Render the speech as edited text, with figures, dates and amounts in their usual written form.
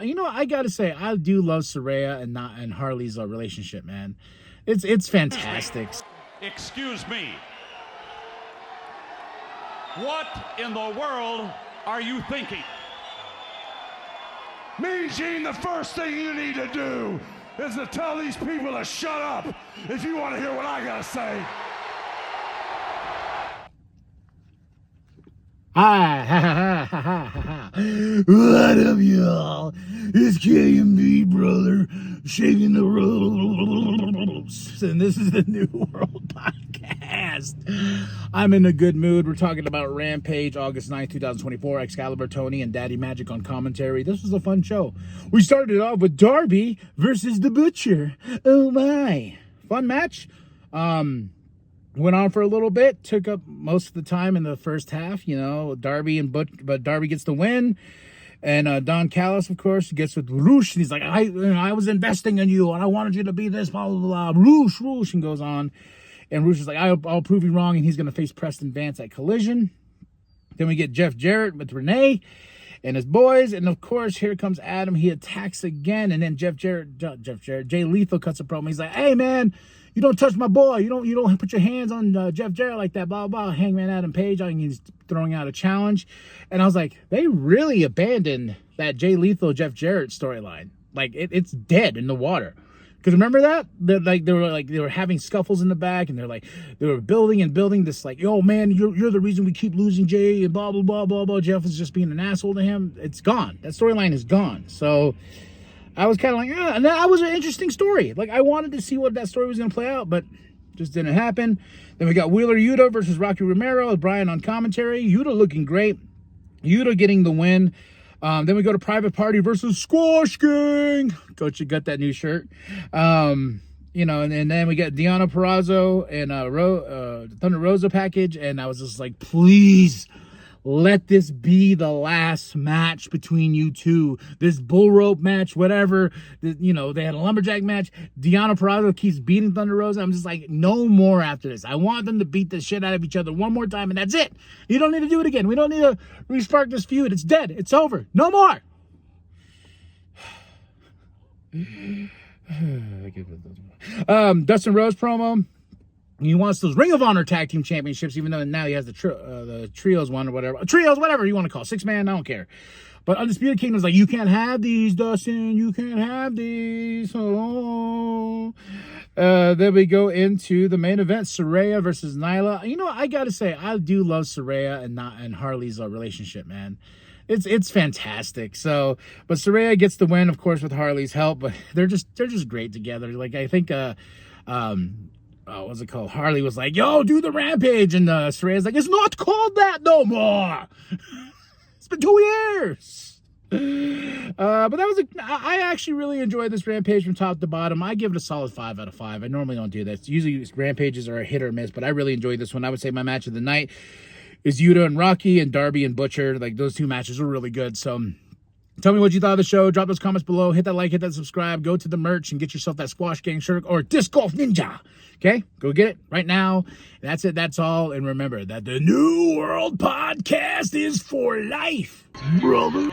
You know, I gotta say, I do love Saraya and Harley's relationship, man. It's fantastic. Excuse me. What in the world are you thinking? Mean Gene, the first thing you need to do is to tell these people to shut up if you want to hear what I gotta say. What up, y'all? It's KMB, brother, shaking the ropes. And this is the New World Podcast. I'm in a good mood. We're talking about Rampage, August 9th, 2024. Excalibur, Tony, and Daddy Magic on commentary. This was a fun show. We started off with Darby versus the Butcher. Oh, my. Fun match. Went on for a little bit, took up most of the time in the first half, you know, but Darby gets the win. And Don Callis, of course, gets with Roosh. And he's like, I was investing in you, and I wanted you to be this, blah, blah, blah. Roosh, and goes on. And Roosh is like, I'll prove you wrong, and he's going to face Preston Vance at Collision. Then we get Jeff Jarrett with Renee and his boys. And, of course, here comes Adam. He attacks again, and then Jay Lethal cuts a promo. He's like, hey, man, you don't touch my boy. You don't put your hands on Jeff Jarrett like that, blah, blah. Hangman Adam Page, he's throwing out a challenge. And I was like, they really abandoned that Jay Lethal, Jeff Jarrett storyline. Like, it's dead in the water. Because remember that? They were having scuffles in the back, and they were building this, like, yo, man, you're the reason we keep losing Jay, and blah, blah, blah, blah, blah. Jeff is just being an asshole to him. It's gone. That storyline is gone. So I was kind of like, and that was an interesting story. Like, I wanted to see what that story was going to play out, but just didn't happen. Then we got Wheeler Yuta versus Rocky Romero with Brian on commentary. Yuta looking great. Yuta getting the win. Then we go to Private Party versus Squash Gang. Coach, you got that new shirt. You know, and then we got Deonna Purrazzo and Thunder Rosa package. And I was just like, please, let this be the last match between you two. This bull rope match, whatever. You know, they had a lumberjack match. Deonna Purrazzo keeps beating Thunder Rosa. I'm just like, no more after this. I want them to beat the shit out of each other one more time, and that's it. You don't need to do it again. We don't need to respark this feud. It's dead. It's over. No more. Dustin Rhodes promo. He wants those Ring of Honor Tag Team Championships, even though now he has the Trios one or whatever. Trios, whatever you want to call it. 6-man, I don't care. But Undisputed Kingdom's like, you can't have these, Dustin. You can't have these. Oh. Then we go into the main event, Saraya versus Nyla. You know, I got to say, I do love Saraya and Harley's relationship, man. It's fantastic. So, but Saraya gets the win, of course, with Harley's help. But they're just great together. Like, I think what's it called? Harley was like, yo, do the Rampage. And Saraya's like, it's not called that no more. It's been 2 years. But I actually really enjoyed this Rampage from top to bottom. I give it a solid 5 out of 5. I normally don't do that. Usually Rampages are a hit or miss, but I really enjoyed this one. I would say my match of the night is Yuta and Rocky, and Darby and Butcher. Like, those two matches were really good. So tell me what you thought of the show. Drop those comments below. Hit that like, hit that subscribe. Go to the merch and get yourself that Squash Gang shirt or Disc Golf Ninja. Okay? Go get it right now. That's it. That's all. And remember that the New World Podcast is for life, brother.